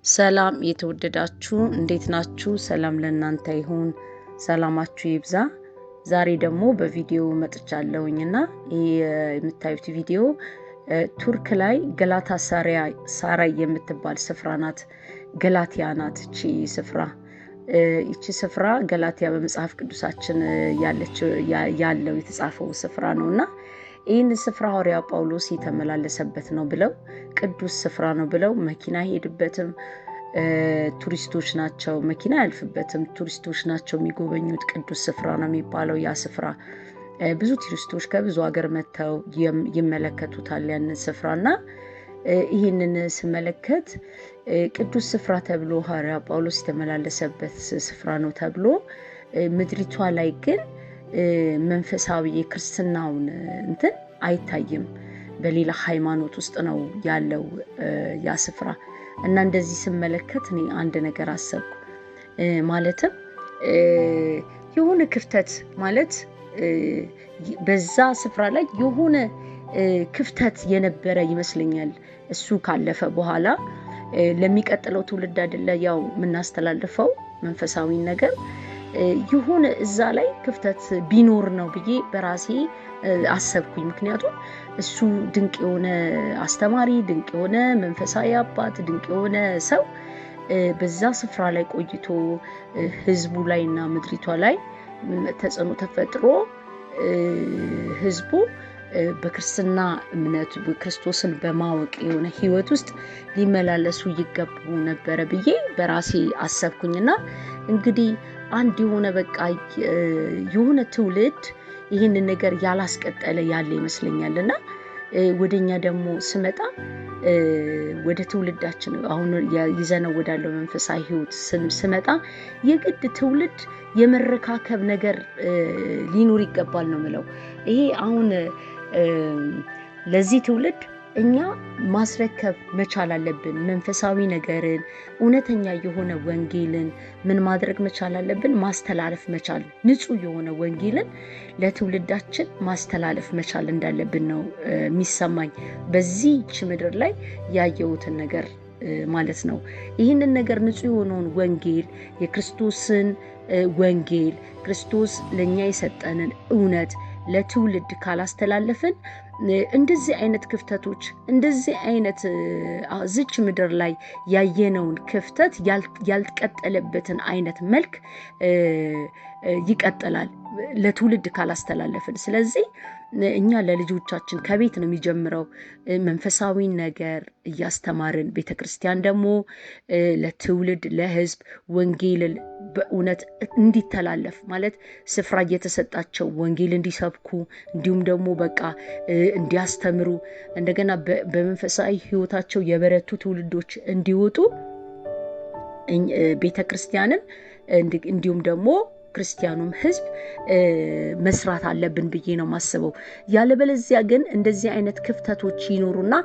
ሰላም የተወደዳችሁ እንዴት ናችሁ? ሰላም ለእናንተ ይሁን፣ ሰላማችሁ ይብዛ። ዛሬ ደግሞ በቪዲዮ መጥቻለሁኝና ይህ የምታዩት ቪዲዮ ቱርክ ላይ ገላታ ሳራይ የምትባል ስፍራ ናት። ገላትያ ናት እቺ ስፍራ። እቺ ስፍራ ገላትያ በመጽሐፍ ቅዱሳችን ያለው የተጻፈው ስፍራ ነውና ይህን ስፍራ ሐዋርያ ጳውሎስ የተመላለሰበት ነው ብለው ቅዱስ ስፍራ ነው ብለው መኪና ሄድበትም ቱሪስቶች ናቸው መኪና ያልፍበትም ቱሪስቶች ናቸው የሚጎበኙት ቅዱስ ስፍራ ነው የሚባለው። ያ ስፍራ ብዙ ቱሪስቶች ከብዙ ሀገር መጥተው ይመለከቱታል ያንን ስፍራና ይህንን ስመለከት ቅዱስ ስፍራ ተብሎ ሐዋርያ ጳውሎስ የተመላለሰበት ስፍራ ነው ተብሎ ምድሪቷ ላይ ግን መንፈሳዊ የክርስትናውን እንትን አይታይም። በሌላ ሃይማኖት ውስጥ ነው ያለው ያ ስፍራ እና እንደዚህ ስመለከት እኔ አንድ ነገር አሰብኩ። ማለትም የሆነ ክፍተት ማለት በዛ ስፍራ ላይ የሆነ ክፍተት የነበረ ይመስለኛል። እሱ ካለፈ በኋላ ለሚቀጥለው ትውልድ አይደለ ያው የምናስተላልፈው መንፈሳዊ ነገር የሆነ እዛ ላይ ክፍተት ቢኖር ነው ብዬ በራሴ አሰብኩኝ። ምክንያቱም እሱ ድንቅ የሆነ አስተማሪ፣ ድንቅ የሆነ መንፈሳዊ አባት፣ ድንቅ የሆነ ሰው በዛ ስፍራ ላይ ቆይቶ ህዝቡ ላይና ምድሪቷ ላይ ተጽዕኖ ተፈጥሮ ህዝቡ በክርስትና እምነት ክርስቶስን በማወቅ የሆነ ህይወት ውስጥ ሊመላለሱ ይገቡ ነበረ ብዬ በራሴ አሰብኩኝና እንግዲህ አንድ የሆነ በቃ የሆነ ትውልድ ይህንን ነገር ያላስቀጠለ ያለ ይመስለኛልና ወደኛ ደግሞ ስመጣ ወደ ትውልዳችን አሁን ይዘነው ወዳለው መንፈሳዊ ህይወት ስመጣ የግድ ትውልድ የመረካከብ ነገር ሊኖር ይገባል ነው የምለው። ይሄ አሁን ለዚህ ትውልድ እኛ ማስረከብ መቻል አለብን። መንፈሳዊ ነገርን፣ እውነተኛ የሆነ ወንጌልን ምን ማድረግ መቻል አለብን? ማስተላለፍ መቻል፣ ንጹህ የሆነ ወንጌልን ለትውልዳችን ማስተላለፍ መቻል እንዳለብን ነው የሚሰማኝ በዚህች ምድር ላይ ያየሁትን ነገር ማለት ነው። ይህንን ነገር ንጹህ የሆነውን ወንጌል የክርስቶስን ወንጌል ክርስቶስ ለኛ የሰጠንን እውነት ለትውልድ ካላስተላለፍን እንደዚህ አይነት ክፍተቶች እንደዚህ አይነት ዝች ምድር ላይ ያየነውን ክፍተት ያልቀጠለበትን አይነት መልክ ይቀጥላል ለትውልድ ካላስተላለፍን። ስለዚህ እኛ ለልጆቻችን ከቤት ነው የሚጀምረው መንፈሳዊ ነገር እያስተማርን፣ ቤተክርስቲያን ደግሞ ለትውልድ ለህዝብ ወንጌል በእውነት እንዲተላለፍ ማለት ስፍራ እየተሰጣቸው ወንጌል እንዲሰብኩ እንዲሁም ደግሞ በቃ እንዲያስተምሩ እንደገና በመንፈሳዊ ህይወታቸው የበረቱ ትውልዶች እንዲወጡ ቤተክርስቲያንም እንዲሁም ደግሞ ክርስቲያኑም ህዝብ መስራት አለብን ብዬ ነው ማስበው። ያለበለዚያ ግን እንደዚህ አይነት ክፍተቶች ይኖሩና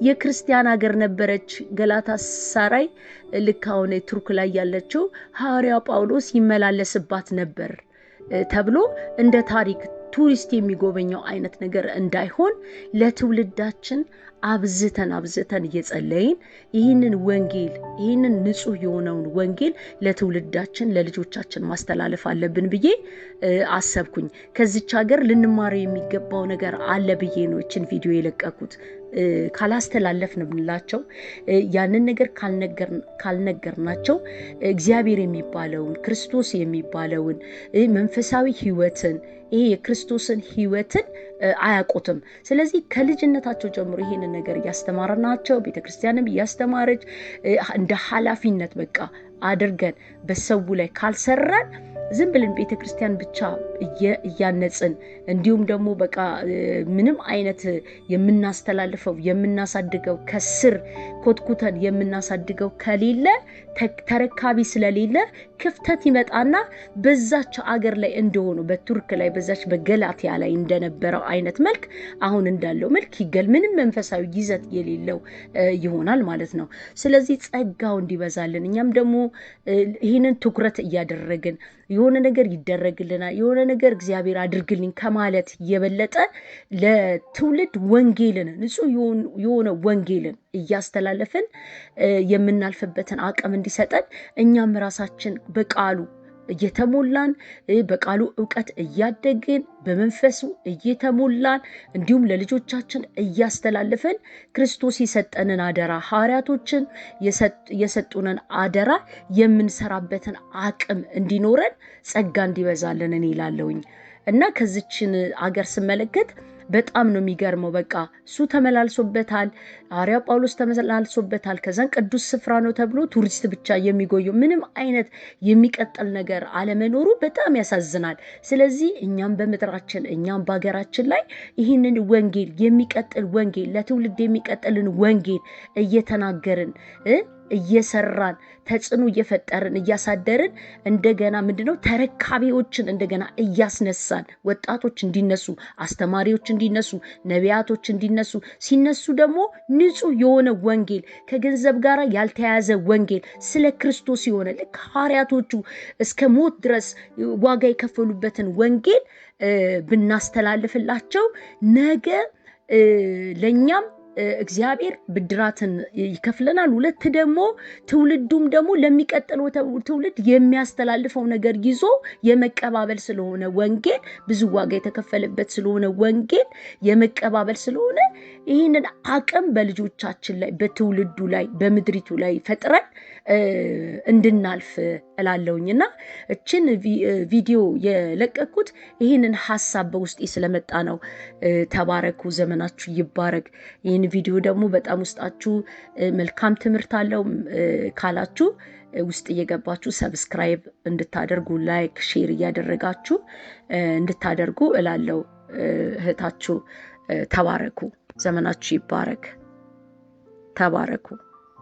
የክርስቲያን ሀገር ነበረች ገላታ ሳራይ፣ ልክ አሁን ቱርክ ላይ ያለችው ሐዋርያ ጳውሎስ ይመላለስባት ነበር ተብሎ እንደ ታሪክ ቱሪስት የሚጎበኘው አይነት ነገር እንዳይሆን ለትውልዳችን አብዝተን እየጸለይን ይህንን ወንጌል ይህንን ንጹህ የሆነውን ወንጌል ለትውልዳችን ለልጆቻችን ማስተላለፍ አለብን ብዬ አሰብኩኝ። ከዚች ሀገር ልንማረው የሚገባው ነገር አለ ብዬ ነው እችን ቪዲዮ የለቀኩት። ካላስተላለፍን ብንላቸው ያንን ነገር ካልነገርናቸው እግዚአብሔር የሚባለውን ክርስቶስ የሚባለውን መንፈሳዊ ህይወትን ይሄ የክርስቶስን ህይወትን አያውቁትም። ስለዚህ ከልጅነታቸው ጀምሮ ይሄንን ነገር እያስተማርናቸው ቤተክርስቲያንም እያስተማረች እንደ ኃላፊነት በቃ አድርገን በሰው ላይ ካልሰራን ዝም ብለን ቤተክርስቲያን ብቻ እያነጽን እንዲሁም ደግሞ በቃ ምንም አይነት የምናስተላልፈው የምናሳድገው ከስር ኮትኩተን የምናሳድገው ከሌለ ተረካቢ ስለሌለ ክፍተት ይመጣና በዛች አገር ላይ እንደሆኑ በቱርክ ላይ በዛች በገላትያ ላይ እንደነበረው አይነት መልክ አሁን እንዳለው መልክ ምንም መንፈሳዊ ይዘት የሌለው ይሆናል ማለት ነው። ስለዚህ ጸጋው እንዲበዛልን እኛም ደግሞ ይህንን ትኩረት እያደረግን የሆነ ነገር ይደረግልናል የሆነ ነገር እግዚአብሔር አድርግልኝ ከማለት የበለጠ ለትውልድ ወንጌልን ንጹህ የሆነ ወንጌልን እያስተላለፍን የምናልፍበትን አቅም እንዲሰጠን እኛም ራሳችን በቃሉ እየተሞላን በቃሉ ዕውቀት እያደግን በመንፈሱ እየተሞላን እንዲሁም ለልጆቻችን እያስተላለፈን ክርስቶስ የሰጠንን አደራ ሐዋርያቶችን የሰጡንን አደራ የምንሰራበትን አቅም እንዲኖረን ጸጋ እንዲበዛልን እኔ እላለሁኝ እና ከዚችን አገር ስመለከት በጣም ነው የሚገርመው በቃ እሱ ተመላልሶበታል ሐዋርያው ጳውሎስ ተመላልሶበታል ከዛን ቅዱስ ስፍራ ነው ተብሎ ቱሪስት ብቻ የሚጎየው ምንም አይነት የሚቀጥል ነገር አለመኖሩ በጣም ያሳዝናል ስለዚህ እኛም በመድራችን እኛም በአገራችን ላይ ይህንን ወንጌል የሚቀጥል ወንጌል ለትውልድ የሚቀጥልን ወንጌል እየተናገርን እየሰራን ተጽዕኖ እየፈጠርን እያሳደርን እንደገና ምንድነው ተረካቢዎችን እንደገና እያስነሳን ወጣቶች እንዲነሱ አስተማሪዎች እንዲነሱ ነቢያቶች እንዲነሱ ሲነሱ ደግሞ ንጹህ የሆነ ወንጌል ከገንዘብ ጋር ያልተያያዘ ወንጌል ስለ ክርስቶስ የሆነ ልክ ሐዋርያቶቹ እስከ ሞት ድረስ ዋጋ የከፈሉበትን ወንጌል ብናስተላልፍላቸው ነገ ለኛም እግዚአብሔር ብድራትን ይከፍለናል ሁለት ደግሞ ትውልዱም ደግሞ ለሚቀጥለው ትውልድ የሚያስተላልፈው ነገር ይዞ የመቀባበል ስለሆነ ወንጌል ብዙ ዋጋ የተከፈለበት ስለሆነ ወንጌል የመቀባበል ስለሆነ ይህንን አቅም በልጆቻችን ላይ በትውልዱ ላይ በምድሪቱ ላይ ፈጥረን እንድናልፍ እላለሁኝና እችን ቪዲዮ የለቀኩት ይህንን ሐሳብ በውስጤ ስለመጣ ነው ተባረኩ ዘመናችሁ ይባረክ ይህን ቪዲዮ ደግሞ በጣም ውስጣችሁ መልካም ትምህርት አለው ካላችሁ ውስጥ እየገባችሁ ሰብስክራይብ እንድታደርጉ ላይክ ሼር እያደረጋችሁ እንድታደርጉ እላለሁ እህታችሁ ተባረኩ ዘመናችሁ ይባረክ ተባረኩ